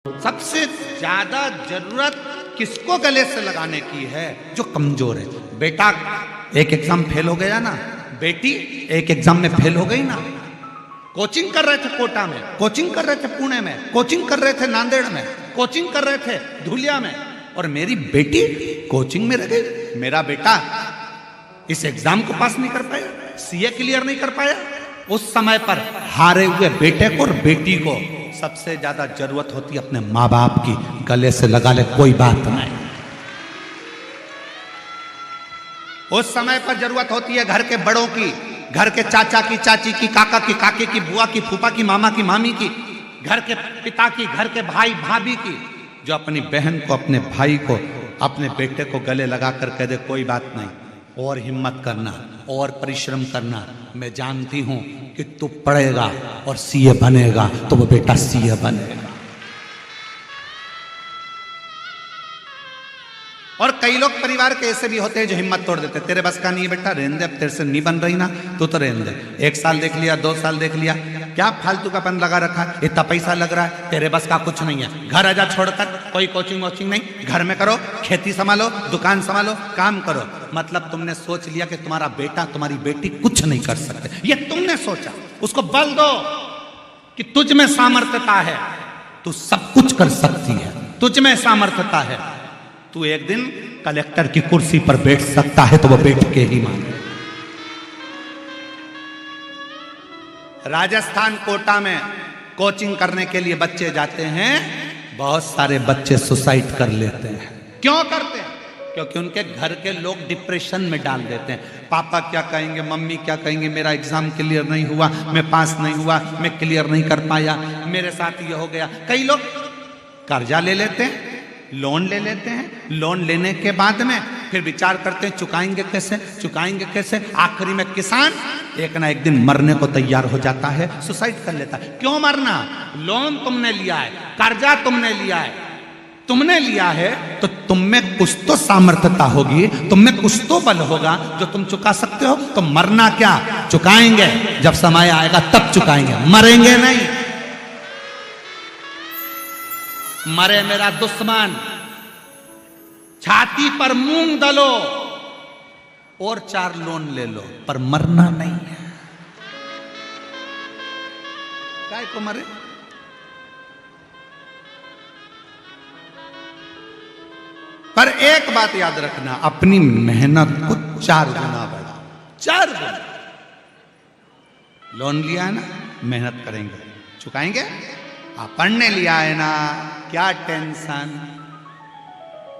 सबसे ज्यादा जरूरत किसको गले से लगाने की है? जो कमजोर है। बेटा एक एग्जाम फेल हो गया ना, बेटी एक एग्जाम में फेल हो गई ना, कोचिंग कर रहे थे कोटा में, कोचिंग कर रहे थे पुणे में, कोचिंग कर रहे थे नांदेड़ में, कोचिंग कर रहे थे धुलिया में, और मेरी बेटी कोचिंग में रह गई। मेरा बेटा इस एग्जाम को पास नहीं कर पाया, सीए क्लियर नहीं कर पाया। उस समय पर हारे हुए बेटे को और बेटी को सबसे ज्यादा जरूरत होती है अपने माँ बाप की। गले से लगा ले, कोई बात नहीं। उस समय पर जरूरत होती है घर के बड़ों की, घर के चाचा की, चाची की, काका की, काके की, बुआ की, फूफा की, मामा की, मामी की, घर के पिता की, घर के भाई भाभी की, जो अपनी बहन को, अपने भाई को, अपने बेटे को गले लगा कर कह दे कोई बात नहीं, और हिम्मत करना, और परिश्रम करना। मैं जानती हूं कि तू पढ़ेगा और सीए बनेगा, तो वो बेटा सीए बनेगा। और कई लोग परिवार के ऐसे भी होते हैं जो हिम्मत तोड़ देते, तेरे बस का नहीं है बेटा, रहने दे, अब तेरे से नहीं बन रही ना, तू तो रहने दे। 1 साल देख लिया, 2 साल देख लिया, क्या फालतू का पन लगा रखा, इतना पैसा लग रहा है, तेरे बस का कुछ नहीं है, घर आजा छोड़कर, कोई कोचिंग वोचिंग नहीं, घर में करो, खेती संभालो, दुकान संभालो, काम करो। मतलब तुमने सोच लिया कि तुम्हारा बेटा, तुम्हारी बेटी कुछ नहीं कर सकते, ये तुमने सोचा। उसको बल दो कि तुझ में सामर्थ्यता है, तू सब कुछ कर सकती है, तुझ में सामर्थ्यता है, तू एक दिन कलेक्टर की कुर्सी पर बैठ सकता है, तो वो बैठ के ही माने। राजस्थान कोटा में कोचिंग करने के लिए बच्चे जाते हैं, बहुत सारे बच्चे सुसाइड कर लेते हैं। क्यों करते हैं? क्योंकि उनके घर के लोग डिप्रेशन में डाल देते हैं। पापा क्या कहेंगे, मम्मी क्या कहेंगे, मेरा एग्जाम क्लियर नहीं हुआ, मैं पास नहीं हुआ, मैं क्लियर नहीं कर पाया, मेरे साथ ये हो गया। कई लोग कर्जा ले लेते हैं, लोन ले लेते हैं, लोन लेने के बाद में फिर विचार करते हैं चुकाएंगे कैसे, चुकाएंगे कैसे। आखिरी में किसान एक ना एक दिन मरने को तैयार हो जाता है, सुसाइड कर लेता है। क्यों मरना? लोन तुमने लिया है, कर्जा तुमने लिया है, तुमने लिया है तो तुम में कुछ तो सामर्थ्यता होगी, तुम में कुछ तो बल होगा जो तुम चुका सकते हो। तो मरना क्या, चुकाएंगे, जब समय आएगा तब चुकाएंगे, मरेंगे नहीं। मरे मेरा दुश्मन, छाती पर मूंग दलो और 4 लोन ले लो, पर मरना नहीं है। काय को मरे? पर एक बात याद रखना, अपनी मेहनत को 4 गुना बढ़ाओ, 4 गुना। लोन लिया है ना, मेहनत करेंगे, चुकाएंगे। पढ़ने लिया है ना, क्या टेंशन।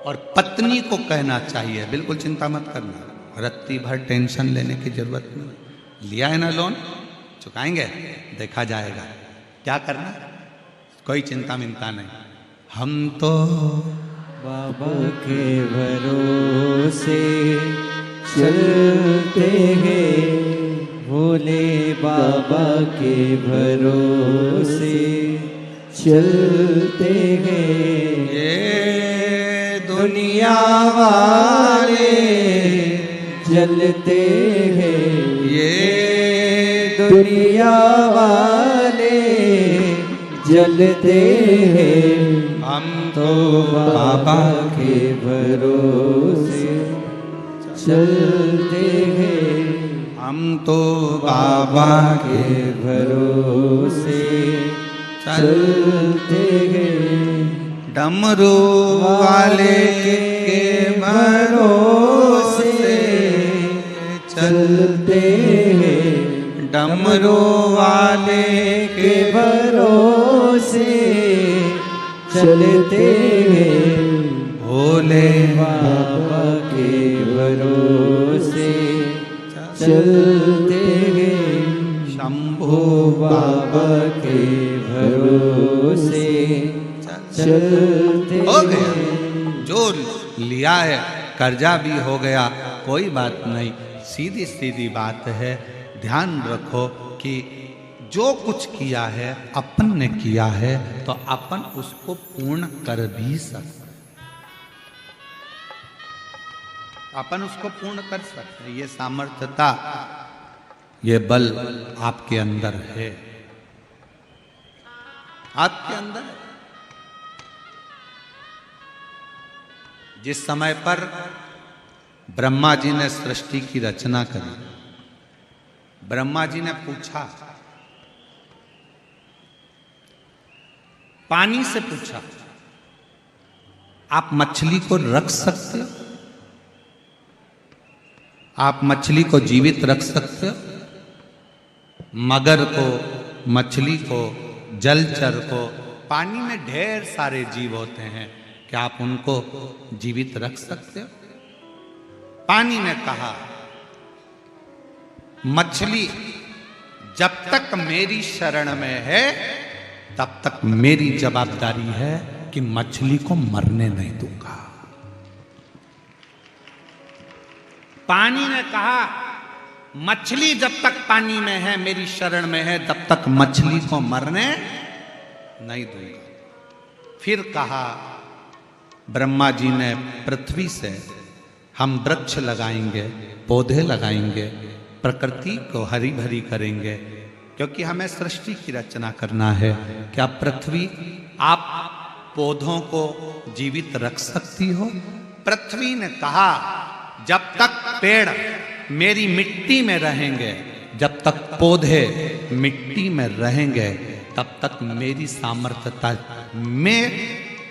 और पत्नी को कहना चाहिए बिल्कुल चिंता मत करना, रत्ती भर टेंशन लेने की जरूरत नहीं। लिया है ना लोन, चुकाएंगे, देखा जाएगा। क्या करना, कोई चिंता मिंता नहीं। हम तो बाबा के भरोसे चलते हैं, भोले बाबा के भरोसे चलते हैं। ये दुनिया वाले जलते हैं, ये दुनिया वाले जलते हैं। हम तो बाबा के भरोसे चलते हैं, हम तो बाबा के भरोसे चलते हैं। डमरू वाले के भरोसे चलते हैं, डमरू वाले के भरोसे चलते हैं। भोले बाबा के भरोसे चलते हैं, शंभू बाबा के भरोसे चलते हो गया। हैं। जो लिया है कर्जा भी हो गया, कोई बात नहीं। सीधी सीधी बात है, ध्यान रखो कि जो कुछ किया है अपन ने किया है, तो अपन उसको पूर्ण कर भी सकते, अपन उसको पूर्ण कर सकते। ये सामर्थ्यता, ये बल आपके अंदर है, आपके अंदर। जिस समय पर ब्रह्मा जी ने सृष्टि की रचना करी, ब्रह्मा जी ने पूछा, पानी से पूछा, आप मछली को रख सकते हो? आप मछली को जीवित रख सकते हो? मगर को, मछली को, जलचर को, पानी में ढेर सारे जीव होते हैं, क्या आप उनको जीवित रख सकते हो? पानी ने कहा, मछली जब तक मेरी शरण में है तब तक मेरी जवाबदारी है कि मछली को मरने नहीं दूंगा। पानी ने कहा, मछली जब तक पानी में है, मेरी शरण में है, तब तक मछली को मरने नहीं दूंगा। फिर कहा ब्रह्मा जी ने पृथ्वी से, हम वृक्ष लगाएंगे, पौधे लगाएंगे, प्रकृति को हरी भरी करेंगे, क्योंकि हमें सृष्टि की रचना करना है। क्या पृथ्वी आप पौधों को जीवित रख सकती हो? पृथ्वी ने कहा, जब तक पेड़ मेरी मिट्टी में रहेंगे, जब तक पौधे मिट्टी में रहेंगे, तब तक मेरी सामर्थ्यता, मैं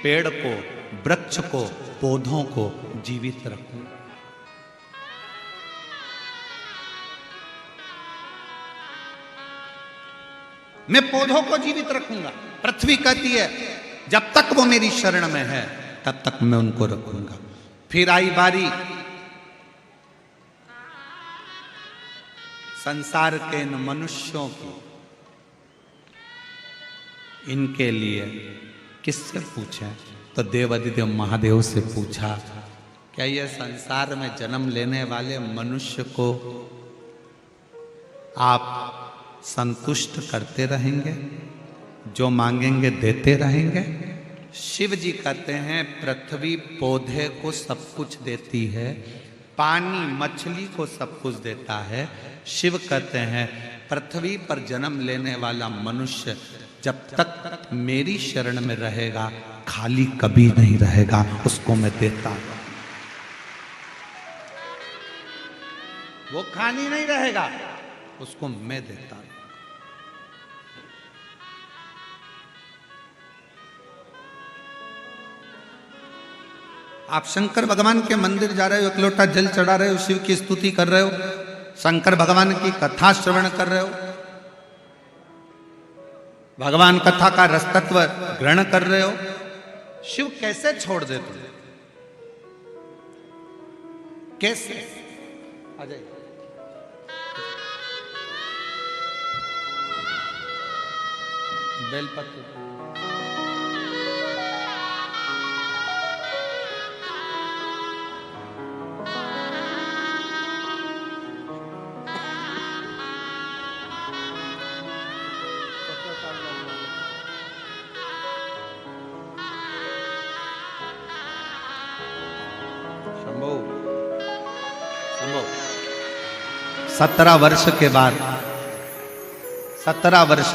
पेड़ को, वृक्ष को, पौधों को जीवित रखूं। मैं पौधों को जीवित रखूंगा। पृथ्वी कहती है जब तक वो मेरी शरण में है तब तक मैं उनको रखूंगा। फिर आई बारी संसार के इन मनुष्यों की, इनके लिए किससे पूछें? तो देवाधिदेव महादेव से पूछा, क्या ये संसार में जन्म लेने वाले मनुष्य को आप संतुष्ट करते रहेंगे, जो मांगेंगे देते रहेंगे? शिव जी कहते हैं, पृथ्वी पौधे को सब कुछ देती है, पानी मछली को सब कुछ देता है। शिव कहते हैं, पृथ्वी पर जन्म लेने वाला मनुष्य जब तक मेरी शरण में रहेगा खाली कभी नहीं रहेगा, उसको मैं देता हूं। वो खाली नहीं रहेगा, उसको मैं देता हूं। आप शंकर भगवान के मंदिर जा रहे हो, एक लोटा जल चढ़ा रहे हो, शिव की स्तुति कर रहे हो, शंकर भगवान की कथा श्रवण कर रहे हो, भगवान कथा का रसतत्व ग्रहण कर रहे हो, शिव कैसे छोड़ दे तुम? कैसे? आ जाइए। बेलपत्र शंभो 17 वर्ष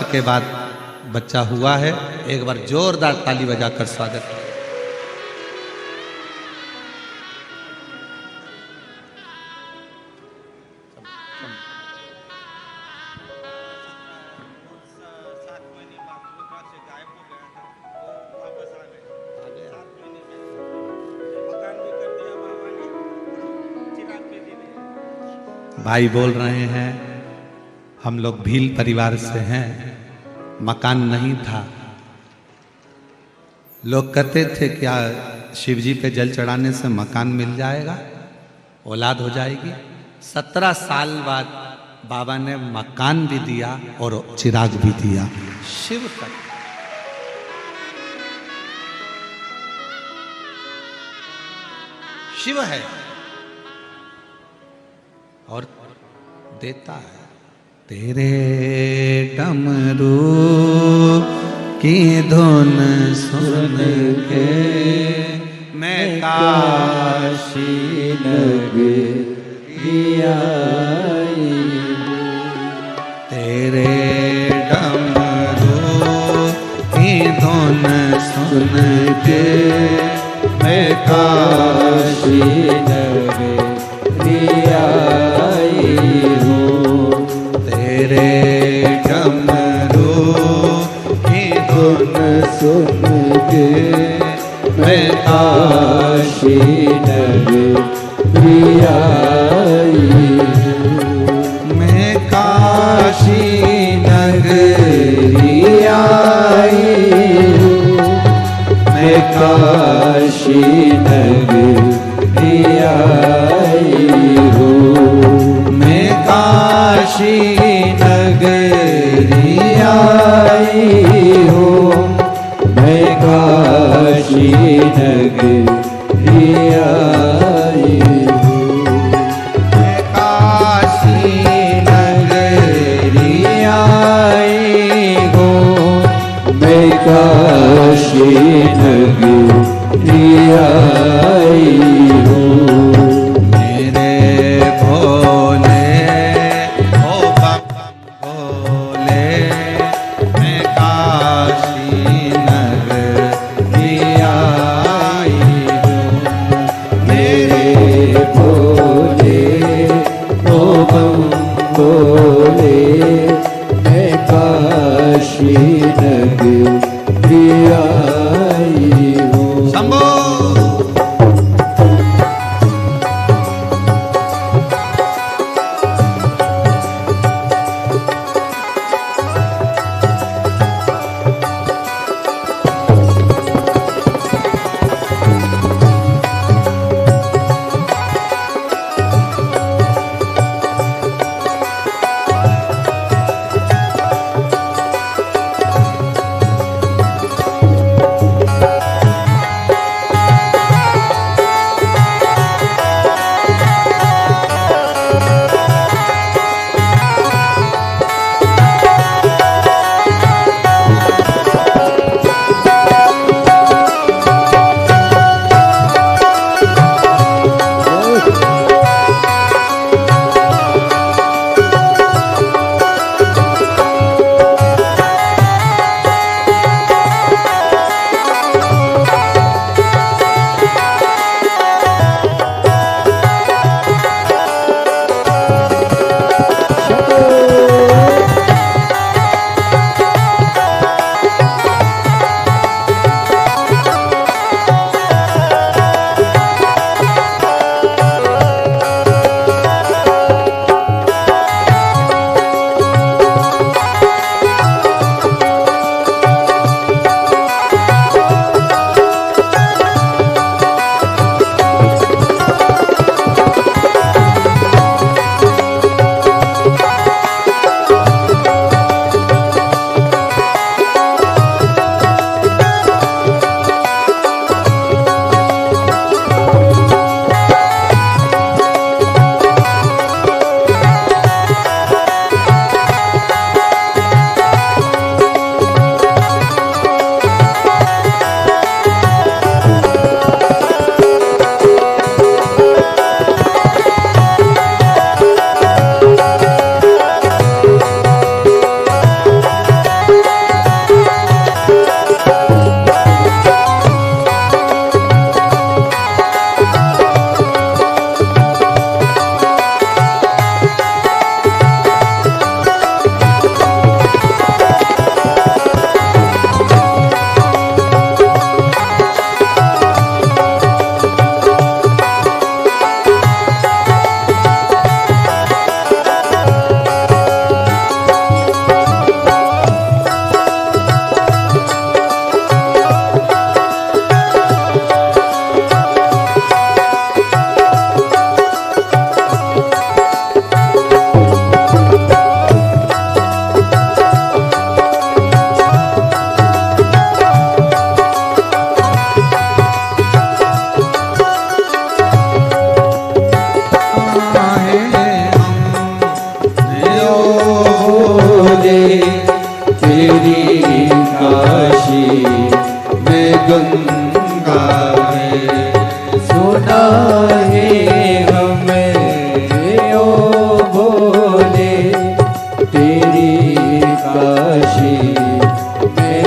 के बाद बच्चा हुआ है। एक बार जोरदार ताली बजाकर स्वागत। भाई बोल रहे हैं, हम लोग भील परिवार से हैं, मकान नहीं था। लोग कहते थे क्या शिव जी पे जल चढ़ाने से मकान मिल जाएगा, औलाद हो जाएगी। 17 साल बाद बाबा ने मकान भी दिया और चिराग भी दिया। शिव तक शिव है और देता है। तेरे डमरू की धुन सुन के मैं काशी नगरिया तेरे डमरू की धुन सुन के मैं काशी नगरी आई हूँ। तेरे डमरू की धुन सुन के मैं काशी नगरी आई हूँ। मैं काशी नगरी आई हूँ। मैं काशी नगरी आई हूँ। मैं काशी नगरी आई हूँ। मैं काशी नगरी आई हूँ। मैं काशी नगरी आई हूँ। मैं काशी नगरी आई हूँ। मेरे भोले ओ बाबा भोले, मैं काशी नगरी आई हूँ। मेरे भोले ओ बम भोले, मैं काशी नगरी आई हूँ। शंभो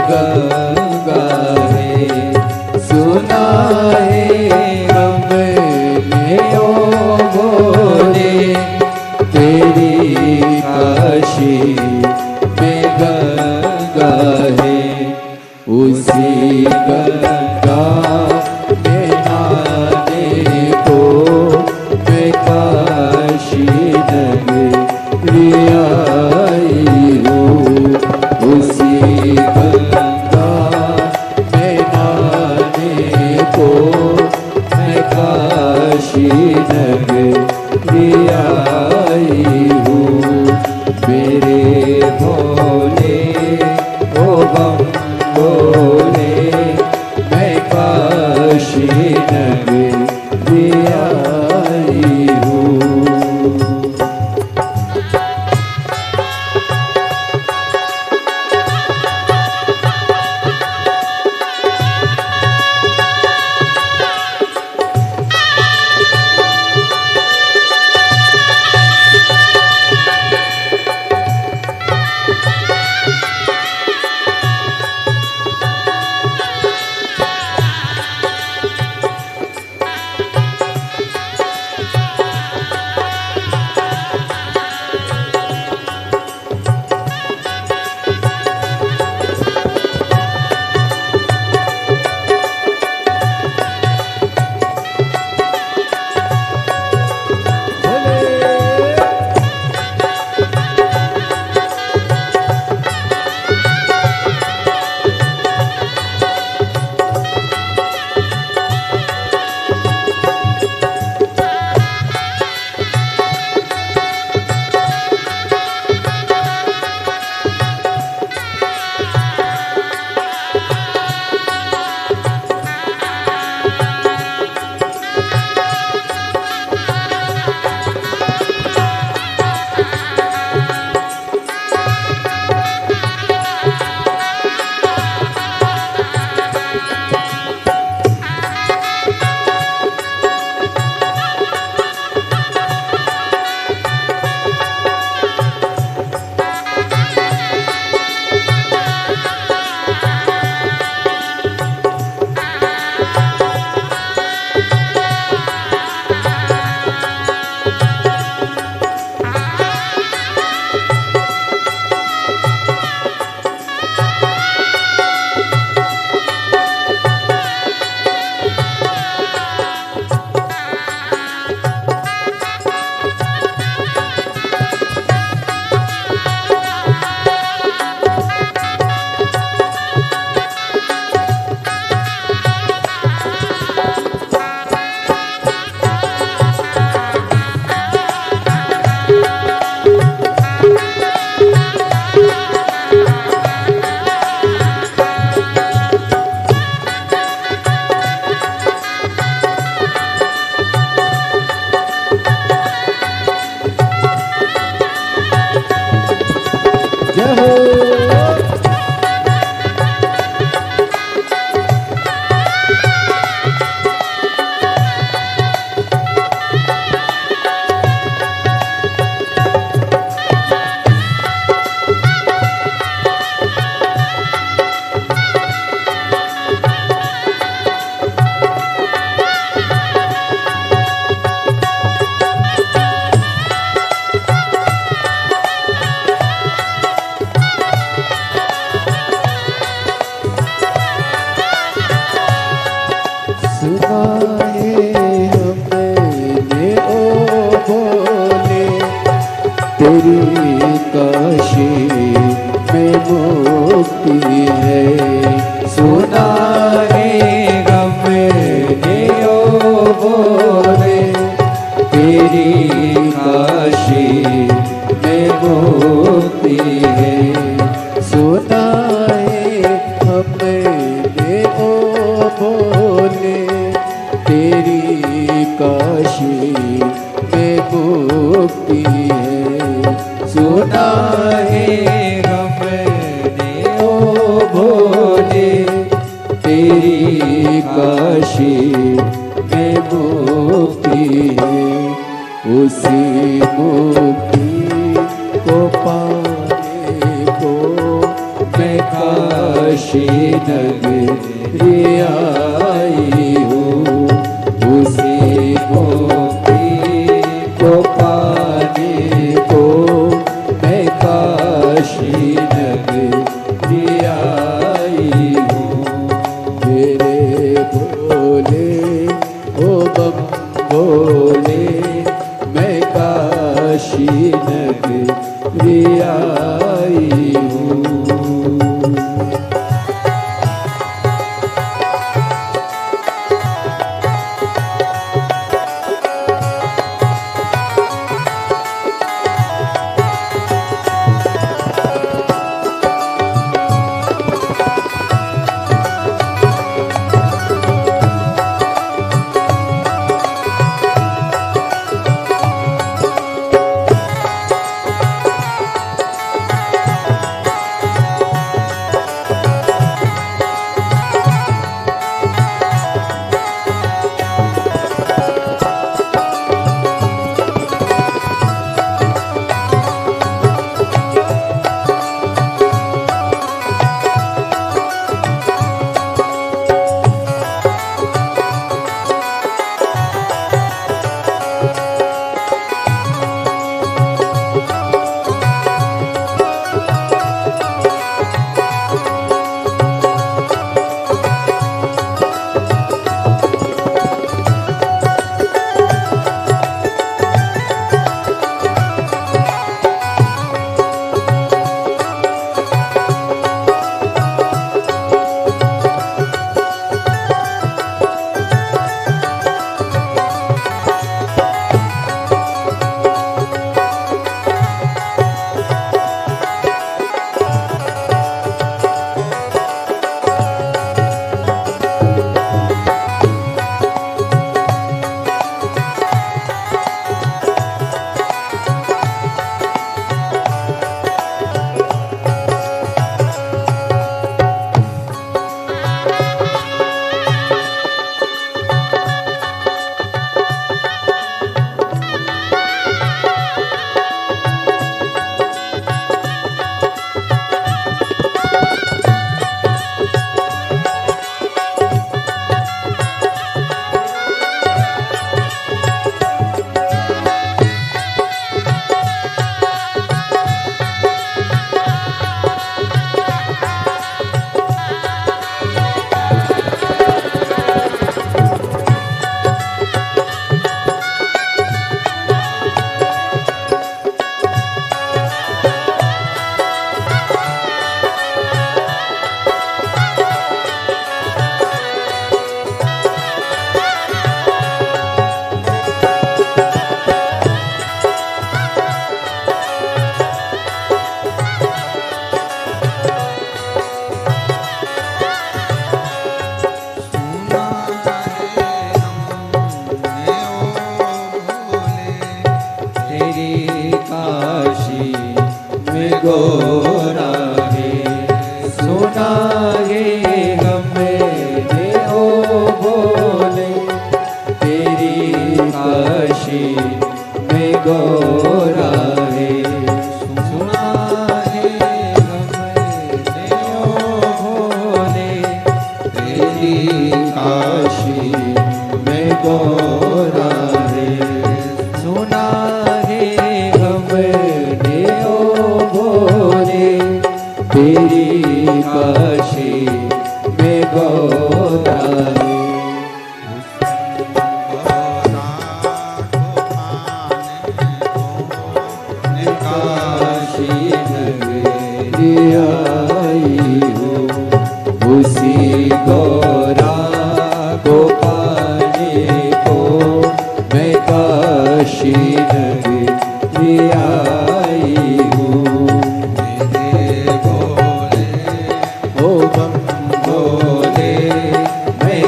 गंगा है सुना है को मैं काशी नगरी आई हूँ। मेरे भोले ओ बम भोले मैं काशी नगरी आई हूँ।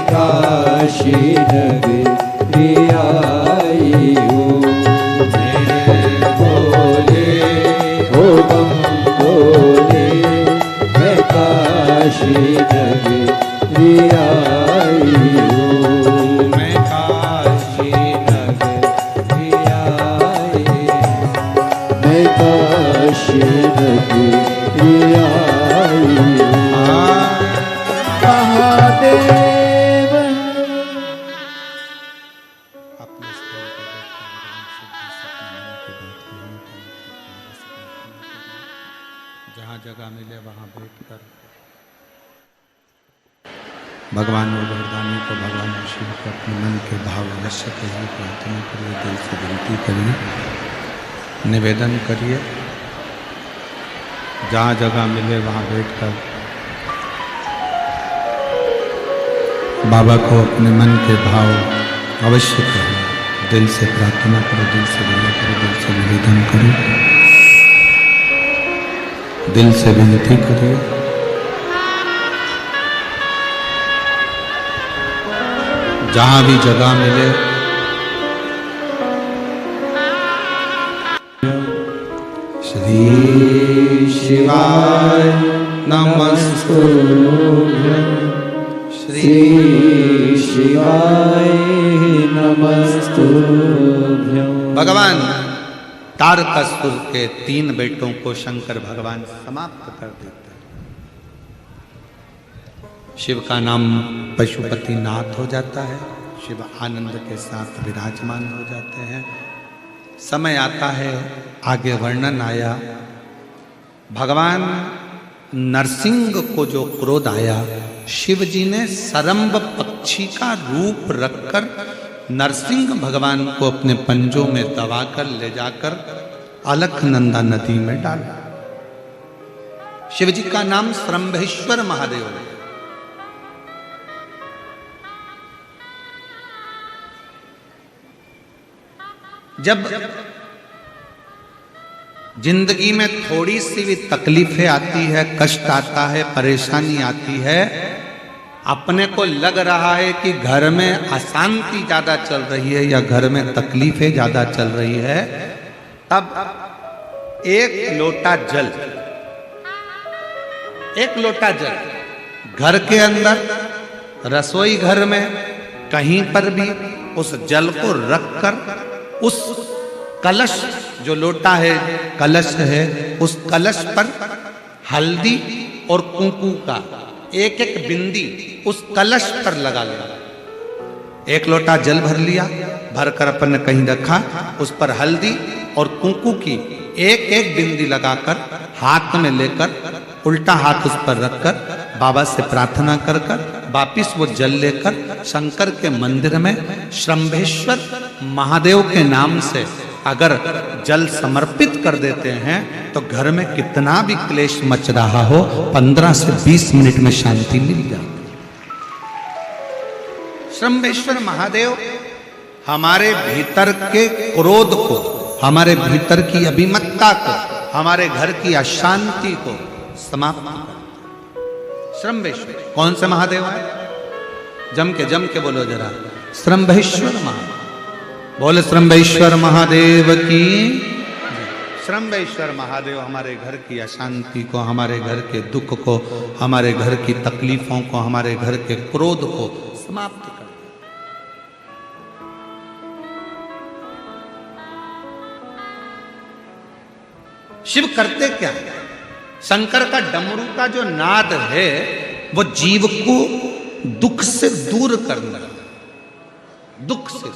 काशी नगरी आई हूँ। मेरे भोले हो बम भोले, मैं काशी नगरी आई हूँ। मैं काशी नगरी आई, मैं काशी नगरी आई हूँ। महादेव अपने स्थल को जहाँ जगह मिले वहाँ बैठकर भगवान और वरदानी को, भगवान शिव को अपने मन के भाव अवश्य करिए, प्रार्थना करिए, दिल से विनती करिए, निवेदन करिए। जहाँ जगह मिले वहाँ बैठकर बाबा को अपने मन के भाव अवश्य करिए, दिल से प्रार्थना करो, दिल से विनय करो, दिल से निवेदन करो, दिल से विनती करिए। जहाँ भी जगह मिले श्री शिवाय नमस्तुभ्यं, श्री शिवाय नमस्तुभ्यं। भगवान तारकासुर के 3 बेटों को शंकर भगवान समाप्त कर देते हैं। शिव का नाम पशुपति नाथ हो जाता है, शिव आनंद के साथ विराजमान हो जाते हैं। समय आता है, आगे वर्णन आया, भगवान नरसिंह को जो क्रोध आया, शिव जी ने सरम्ब पक्षी का रूप रखकर नरसिंह भगवान को अपने पंजों में दबाकर ले जाकर अलकनंदा नदी में डाला। शिव जी का नाम श्रंभेश्वर महादेव है। जब जिंदगी में थोड़ी सी भी तकलीफें आती है, कष्ट आता है, परेशानी आती है, अपने को लग रहा है कि घर में अशांति ज्यादा चल रही है या घर में तकलीफें ज्यादा चल रही है, तब एक लोटा जल घर के अंदर, रसोई घर में, कहीं पर भी उस जल को रखकर उस कलश, जो लोटा है कलश है, उस कलश पर हल्दी और कुंकू का एक एक बिंदी उस कलश पर लगा लिया। एक लोटा जल भर लिया, भरकर अपन ने कहीं रखा, उस पर हल्दी और कुंकू की एक एक बिंदी लगाकर हाथ में लेकर, उल्टा हाथ उस पर रखकर बाबा से प्रार्थना कर कर वापिस वो जल लेकर शंकर के मंदिर में श्रंभेश्वर महादेव के नाम से अगर जल समर्पित कर देते हैं तो घर में कितना भी क्लेश मच रहा हो, 15 से 20 मिनट में शांति मिल जाती। श्रंभेश्वर महादेव हमारे भीतर के क्रोध को, हमारे भीतर की अभिमत्ता को, हमारे घर की अशांति को समाप्त कर। श्रंभेश्वर कौन से महादेव है? जम के बोलो जरा, श्रंभेश्वर महादेव। बोले श्रंभेश्वर महादेव की। श्रंभेश्वर महादेव हमारे घर की अशांति को, हमारे घर के दुख को, हमारे घर की तकलीफों को, हमारे घर के क्रोध को समाप्त कर। शिव करते क्या है? शंकर का डमरू का जो नाद है वो जीव को दुख से दूर करना, दुख से।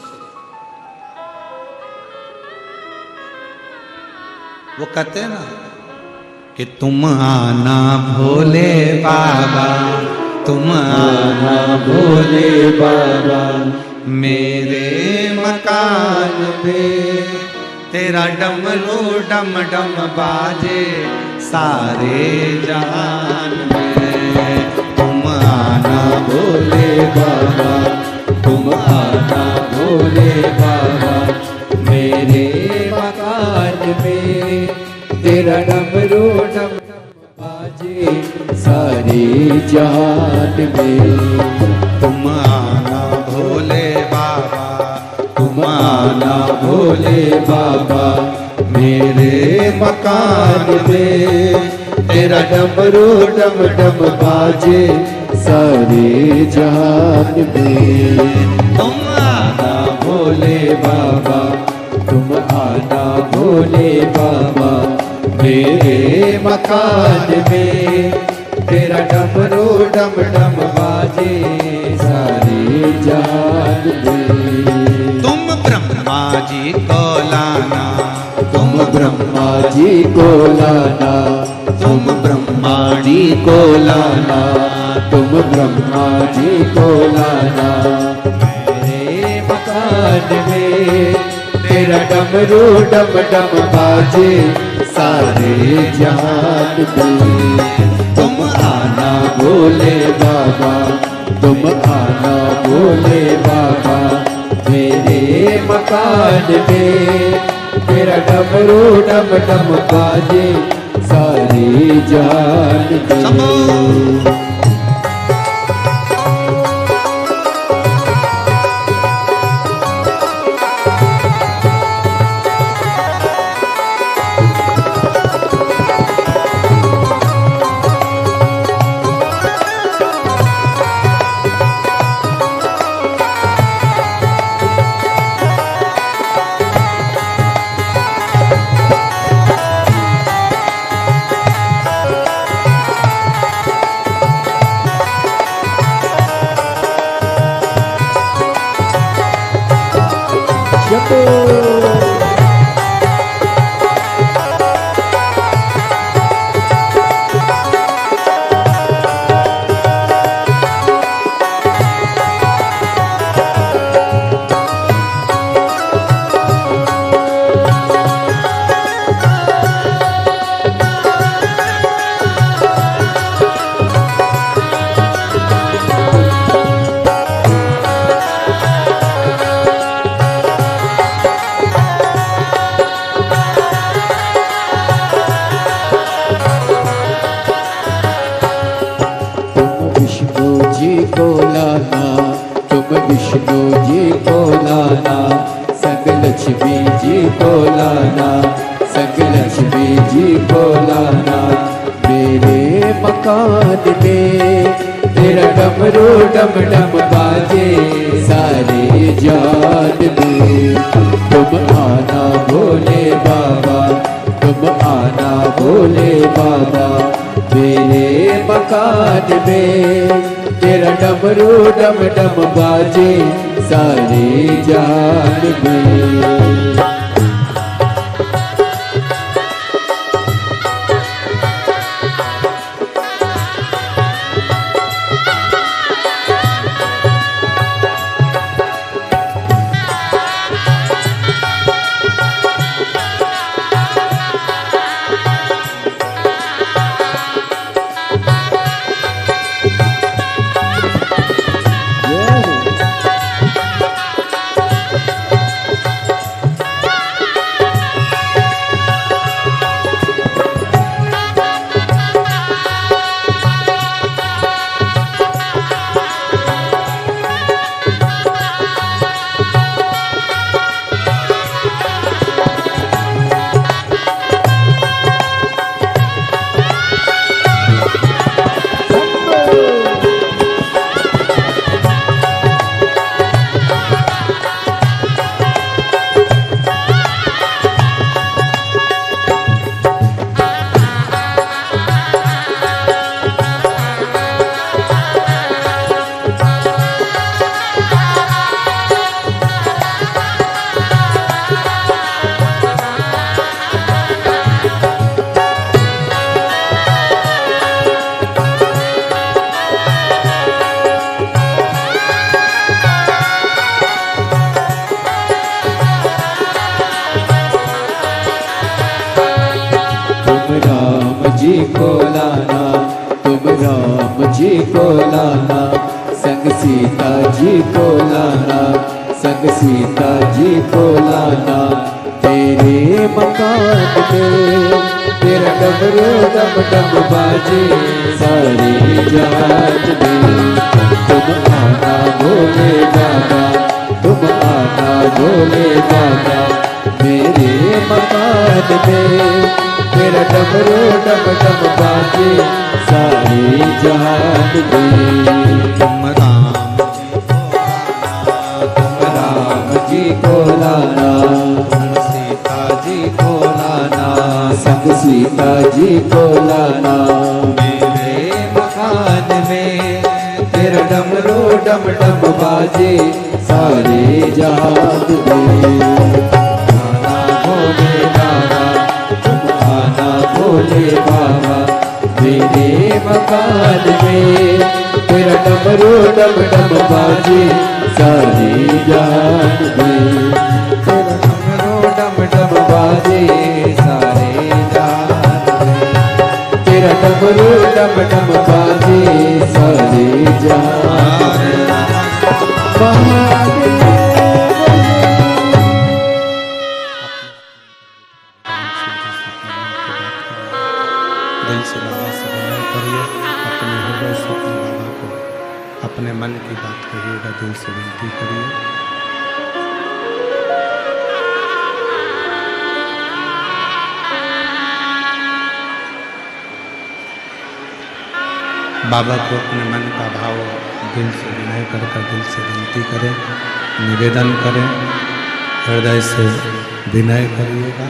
वो कहते हैं ना कि तुम आना भोले बाबा, तुम आना भोले बाबा, मेरे मकान में तेरा डमरू डम डम बाजे सारे जहान में। तुम आना भोले बाबा, तुम आना भोले बाबा, मेरे मकान में तेरा डमरू डम बाजे सारे जहान में। तुम मकान में तेरा डमरू डम डम बाजे सारे जहान में। तुम आना भोले बाबा, तुम आना भोले बाबा मेरे मकान में तेरा डमरू डम डम बाजे सारे जहान में। तुम ब्रह्मा जी को लाना, तुम ब्रह्मा जी को लाना, तुम ब्रह्मा जी को लाना, तुम ब्रह्मा जी को लाना मेरे मकान में तेरा डमरू डम डम बाजे सारे जहान में। तुम आना भोले बाबा, तुम आना भोले बाबा मेरे मकान में तेरा डमरू डम डम बाजे सारे जहान में। विष्णु जी को लाना, संग लक्ष्मी जी को लाना, संग लक्ष्मी जी को लाना मेरे मकान में तेरा डमरू डम डम बाजे सारे जान में। तुम आना भोले बाबा, तुम आना भोले बाबा मेरे मकान में तेरा डमरू डम डम बाजे सारे जान में। जी को लाना, तुम राम जी को लाना, संग सीता जी को लाना, संग सीता जी को लाना तेरे मकान में तेरा डमरू डम डम बाजे सारे जान में। तुम आना भोले बाबा, तुम आना भोले बाबा मेरे मकान में तेरा डमरू डम डम बाजे सारे जहान में। तुम राम जी को लाना, राम जी को लाना, सीता जी को लाना, संग सीता जी को लाना। मेरे मकान में तेरा डमरू डम डम बाजे सारे जहान में। आना भोले बाबा, तुम आना भोले बाबा, मेरे मकान में तेरा डमरू डम डम बाजे सारे जहान में। तेरा डमरू डम डम बाजे सारे जहान में। तेरा डमरू डम डम बाजे सारे जहान में। दिल से बाबा से विनय करिए, अपने हृदय से अपने बाबा को अपने मन की बात कहिएगा, दिल से विनती करिए। बाबा को अपने मन का भाव दिल से विनय कर दिल से विनती करें, निवेदन करें, हृदय से विनय करिएगा।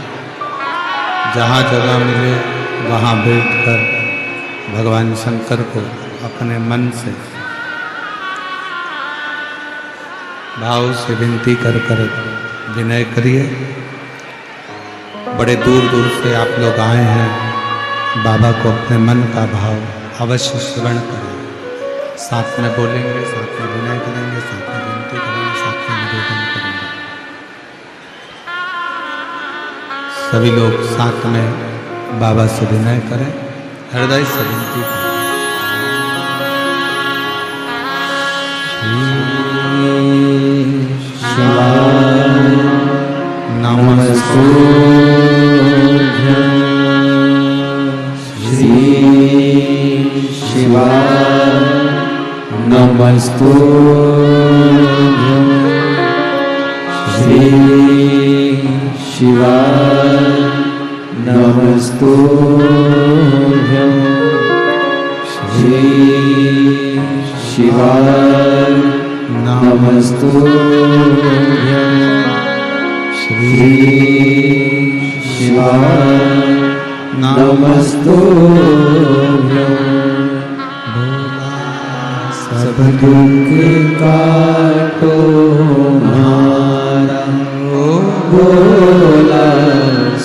जहाँ जगह मिले वहाँ बैठकर भगवान शंकर को अपने मन से भाव से विनती कर विनय करिए। बड़े दूर दूर से आप लोग आए हैं, बाबा को अपने मन का भाव अवश्य श्रवण करें। साथ में बोलेंगे, साथ में विनय करेंगे, साथ में विनती करेंगे, साथ में निवेदन करेंगे। सभी लोग साथ में बाबा से विनय करें, हृदय से विनती करें। शिवाय नमस्तुभ्यं, श्री शिवाय नमस्तुभ्यं, श्री शिवाय नमस्तुभ्यं, श्री शिवाय नमस्तुभ्यं, श्री शिवाय नमस्तुभ्यं। सब दुख काटो मारा, भोला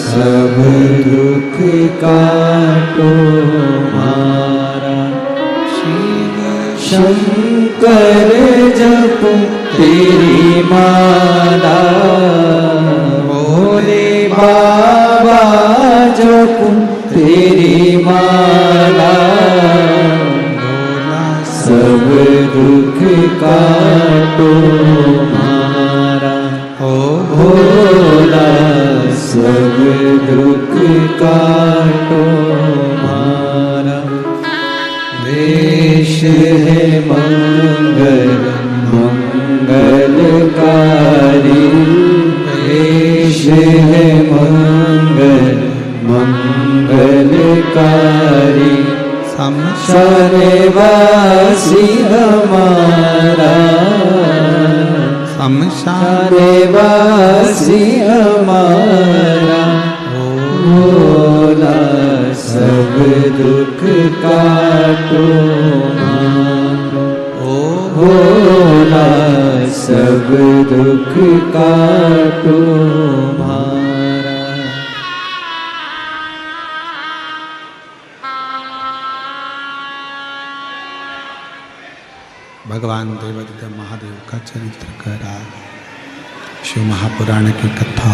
सब दुख काटो मारा। शंकर जप तेरी माला, भोले बाबा जप तेरी माला। सब दुख काटो मारा, ओ भोला सब दुख काटो मारा। वेश है मंगल मंगलकारी, वेश है मंगल मंगलकारी। शमशान वासी हमारा, शमशान वासी हमारा। भोला सब दुख काटो मारा, ओ भोला सब दुख काटो मारा। भगवान देवादिदेव महादेव का चरित्र कह रहा है, शिव महापुराण की कथा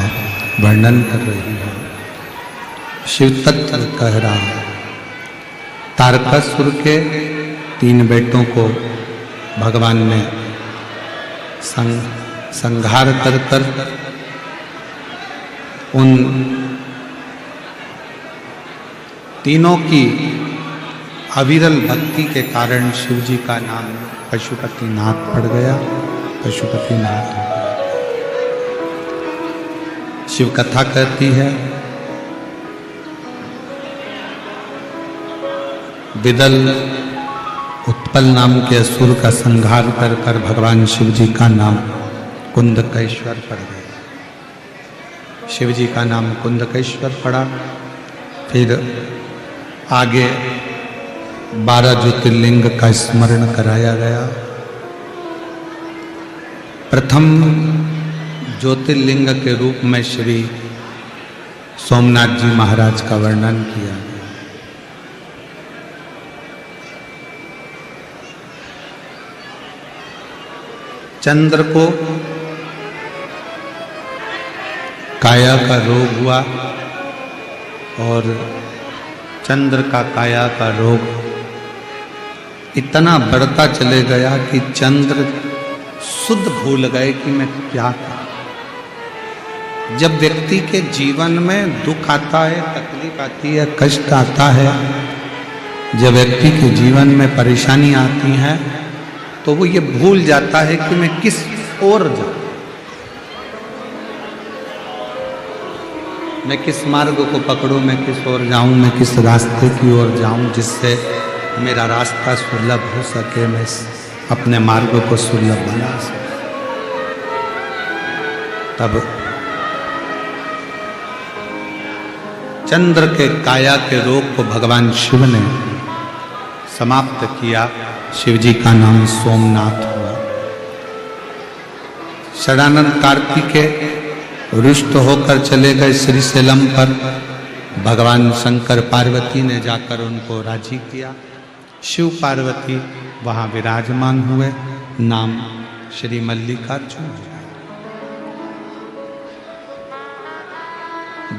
वर्णन कर रही है, शिव तत्व कह रहा है। तारकासुर के 3 बेटों को भगवान ने संहार कर उन तीनों की अविरल भक्ति के कारण शिव जी का नाम पशुपतिनाथ पड़ गया, पशुपतिनाथ हो गया। शिव कथा कहती है विदल उत्पल नाम के असुर का संहार कर कर भगवान शिव जी का नाम कुंदकेश्वर पड़ गया। शिव जी का नाम कुंदकेश्वर पड़ा। फिर आगे 12 ज्योतिर्लिंग का स्मरण कराया गया। प्रथम ज्योतिर्लिंग के रूप में श्री सोमनाथ जी महाराज का वर्णन किया गया। चंद्र को काया का रोग हुआ और चंद्र का काया का रोग इतना बढ़ता चले गया कि चंद्र शुद्ध भूल गए कि मैं क्या करूं। जब व्यक्ति के जीवन में दुख आता है, तकलीफ आती है, कष्ट आता है, जब व्यक्ति के जीवन में परेशानी आती है तो वो ये भूल जाता है कि मैं किस ओर जाऊं, मैं किस मार्ग को पकड़ूं, मैं किस ओर जाऊं, मैं किस रास्ते की ओर जाऊं जिससे मेरा रास्ता सुलभ हो सके, मैं अपने मार्ग को सुलभ बना सके। तब चंद्र के काया के रोग को भगवान शिव ने समाप्त किया। शिव जी का नाम सोमनाथ हुआ। षडानंद कार्तिकेय रुष्ट होकर चले गए श्रीशैलम पर। भगवान शंकर पार्वती ने जाकर उनको राजी किया। शिव पार्वती वहां विराजमान हुए। नाम श्री मल्लिकार्जुन।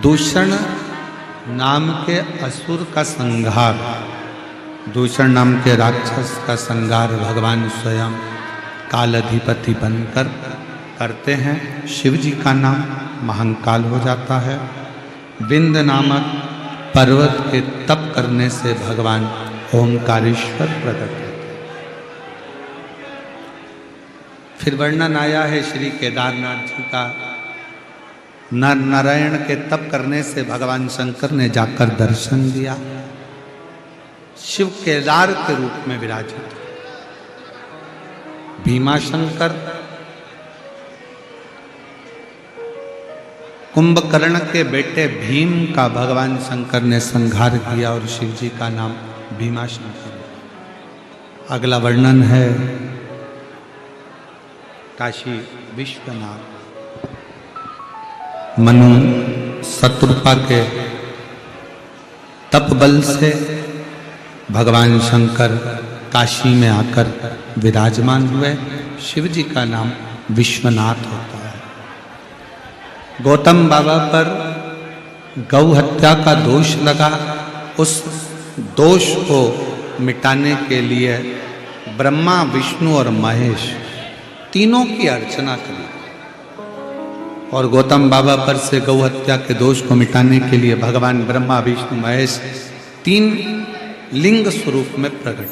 दूषण नाम के असुर का संहार, दूषण नाम के राक्षस का संहार भगवान स्वयं कालाधिपति बनकर करते हैं। शिव जी का नाम महाकाल हो जाता है। विंध्य नामक पर्वत के तप करने से भगवान ओंकारेश्वर प्रकट होते हैं। फिर वर्णन आया है श्री केदारनाथ जी का। नर नारायण के तप करने से भगवान शंकर ने जाकर दर्शन दिया। शिव केदार के रूप में विराजित। भीमाशंकर कुंभकर्ण के बेटे भीम का भगवान शंकर ने संहार किया और शिव जी का नाम भीमाशंकर। अगला वर्णन है काशी विश्वनाथ। मनु शत्रुपा के तप बल से भगवान शंकर काशी में आकर विराजमान हुए। शिव जी का नाम विश्वनाथ होता है। गौतम बाबा पर गौ हत्या का दोष लगा। उस दोष को मिटाने के लिए ब्रह्मा, विष्णु और महेश तीनों की अर्चना करी और गौतम बाबा पर से गौ हत्या के दोष को मिटाने के लिए भगवान ब्रह्मा, विष्णु, महेश 3 लिंग स्वरूप में प्रकट।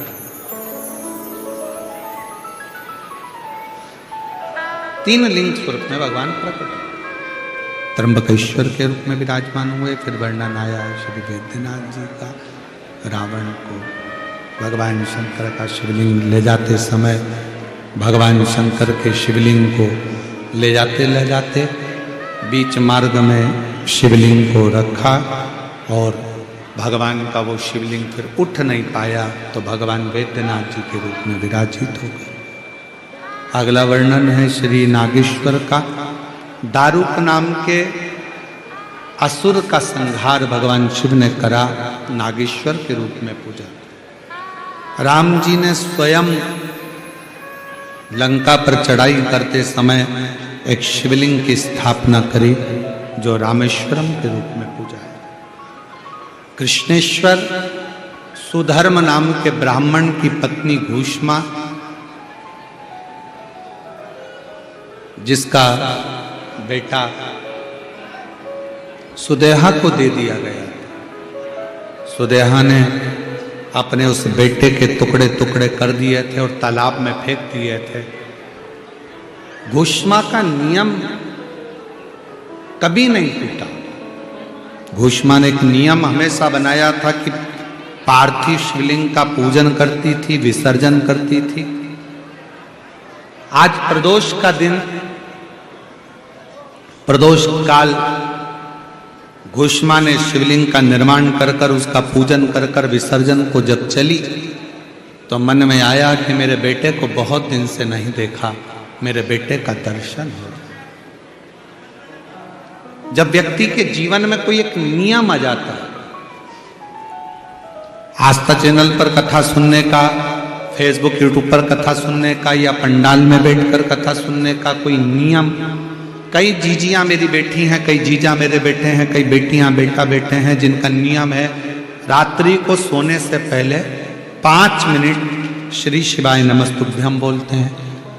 3 लिंग स्वरूप में भगवान प्रकट। त्र्यंबकेश्वर के रूप में विराजमान हुए। फिर वर्णन आया है श्री वैद्यनाथ जी का। रावण को भगवान शंकर का शिवलिंग ले जाते समय भगवान शंकर के शिवलिंग को ले जाते बीच मार्ग में शिवलिंग को रखा और भगवान का वो शिवलिंग फिर उठ नहीं पाया तो भगवान वैद्यनाथ जी के रूप में विराजित हो गए। अगला वर्णन है श्री नागेश्वर का। दारुक नाम के असुर का संहार भगवान शिव ने करा। नागेश्वर के रूप में पूजा। राम जी ने स्वयं लंका पर चढ़ाई करते समय एक शिवलिंग की स्थापना करी जो रामेश्वरम के रूप में पूजा है। कृष्णेश्वर सुधर्म नाम के ब्राह्मण की पत्नी घूष्मा, जिसका बेटा सुदेहा को दे दिया गया। सुदेहा ने अपने उस बेटे के टुकड़े टुकड़े कर दिए थे और तालाब में फेंक दिए थे। घूष्मा का नियम कभी नहीं टूटा। घूष्मा ने एक नियम हमेशा बनाया था कि पार्थिव शिवलिंग का पूजन करती थी, विसर्जन करती थी। आज प्रदोष का दिन, प्रदोष काल घोषमा ने शिवलिंग का निर्माण कर कर उसका पूजन कर कर विसर्जन को जब चली तो मन में आया कि मेरे बेटे को बहुत दिन से नहीं देखा, मेरे बेटे का दर्शन हो। जब व्यक्ति के जीवन में कोई एक नियम आ जाता है, आस्था चैनल पर कथा सुनने का, फेसबुक यूट्यूब पर कथा सुनने का या पंडाल में बैठकर कथा सुनने का कोई नियम। कई जीजियां मेरी बेटी हैं, कई जीजा मेरे बेटे हैं, कई बेटियां बेटा बेटे हैं जिनका नियम है रात्रि को सोने से पहले 5 मिनट श्री शिवाय नमस्तुभ्यम बोलते हैं।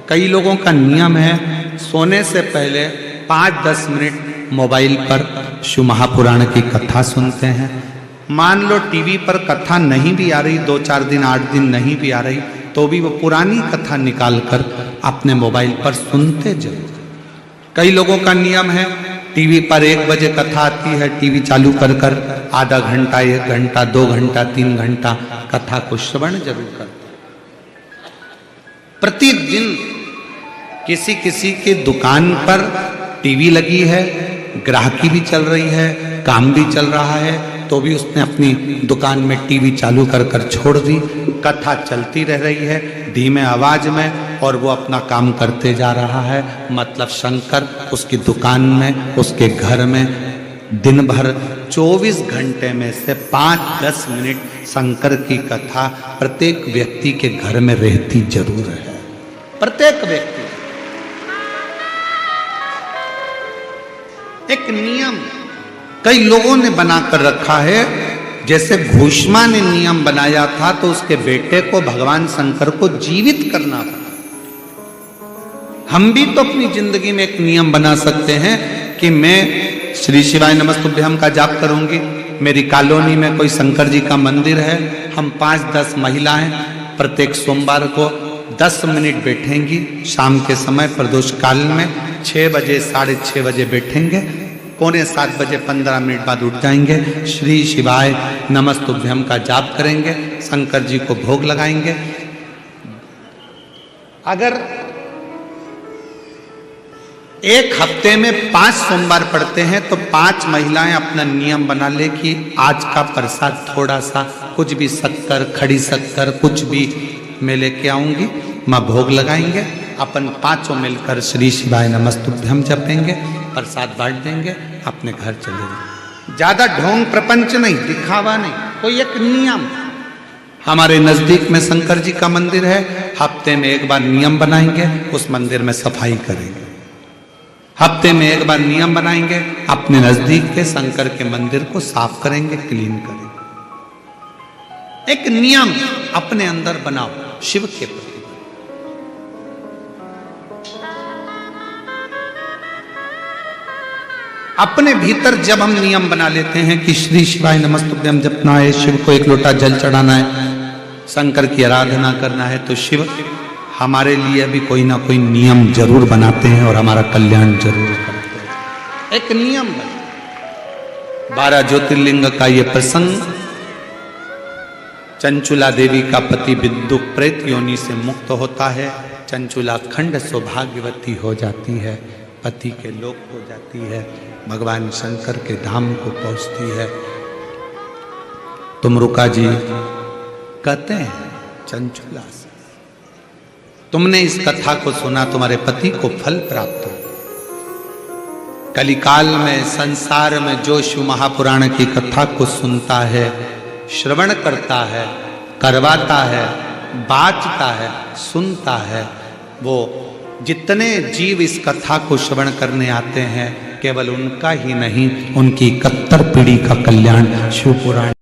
कई लोगों का नियम है सोने से पहले 5-10 मिनट मोबाइल पर शिव महापुराण की कथा सुनते हैं। मान लो टीवी पर कथा नहीं भी आ रही, 2-4 दिन 8 दिन नहीं भी आ रही, तो भी वो पुरानी कथा निकाल कर अपने मोबाइल पर सुनते जरूर। कई लोगों का नियम है टीवी पर 1 बजे कथा आती है, टीवी चालू कर कर आधा घंटा, 1 घंटा, 2 घंटा, 3 घंटा कथा को श्रवण जरूर करते। प्रतिदिन किसी किसी की दुकान पर टीवी लगी है, ग्राहकी भी चल रही है, काम भी चल रहा है, तो भी उसने अपनी दुकान में टीवी चालू कर कर छोड़ दी। कथा चलती रह रही है धीमे आवाज में और वो अपना काम करते जा रहा है। मतलब शंकर उसकी दुकान में, उसके घर में दिन भर 24 घंटे में से 5-10 मिनट शंकर की कथा प्रत्येक व्यक्ति के घर में रहती जरूर है। प्रत्येक व्यक्ति एक नियम कई लोगों ने बनाकर रखा है। जैसे घोषमा ने नियम बनाया था तो उसके बेटे को भगवान शंकर को जीवित करना था। हम भी तो अपनी जिंदगी में एक नियम बना सकते हैं कि मैं श्री शिवाय नमस्तुभ्यम का जाप करूंगी। मेरी कॉलोनी में कोई शंकर जी का मंदिर है, हम 5-10 महिलाएं प्रत्येक सोमवार को 10 मिनट बैठेंगी। शाम के समय प्रदोष काल में 6 बजे 6:30 बजे बैठेंगे, 6:45 बजे 15 मिनट बाद उठ जाएंगे, श्री शिवाय नमस्तुभ्यम का जाप करेंगे, शंकर जी को भोग लगाएंगे। अगर एक हफ्ते में 5 सोमवार पड़ते हैं तो 5 महिलाएं अपना नियम बना ले कि आज का प्रसाद थोड़ा सा, कुछ भी शक्कर, खड़ी शक्कर, कुछ भी मैं लेके आऊंगी, माँ भोग लगाएंगे, अपन 5 मिलकर श्री शिवाय नमस्तुभ्यम जपेंगे, प्रसाद बांट देंगे, अपने घर चले जाएंगे। ज्यादा ढोंग प्रपंच नहीं, दिखावा नहीं, कोई एक नियम। हमारे नजदीक में शंकर जी का मंदिर है, हफ्ते में एक बार नियम बनाएंगे, उस मंदिर में सफाई करेंगे। हफ्ते में एक बार नियम बनाएंगे, अपने नजदीक के शंकर के मंदिर को साफ करेंगे, क्लीन करेंगे। एक नियम अपने अंदर बनाओ शिव के प्रति। अपने भीतर जब हम नियम बना लेते हैं कि श्री शिवाय नमस्तुभ्यम जपना है, शिव को 1 लोटा जल चढ़ाना है, शंकर की आराधना करना है, तो शिव हमारे लिए भी कोई ना कोई नियम जरूर बनाते हैं और हमारा कल्याण जरूर करते हैं। एक नियम बना। 12 ज्योतिर्लिंग का ये प्रसंग, चंचुला देवी का पति विद्युत प्रेत योनि से मुक्त होता है, चंचुला खंड सौभाग्यवती हो जाती है, पति के लोक हो जाती है, भगवान शंकर के धाम को पहुंचती है। तुमरुका जी कहते हैं चंचुला से, तुमने इस कथा को सुना, तुम्हारे पति को फल प्राप्त हो। कलिकाल में संसार में जो शिव महापुराण की कथा को सुनता है, श्रवण करता है, करवाता है, बाँचता है, सुनता है, वो जितने जीव इस कथा को श्रवण करने आते हैं, केवल उनका ही नहीं, उनकी 71 पीढ़ी का कल्याण शिव पुराण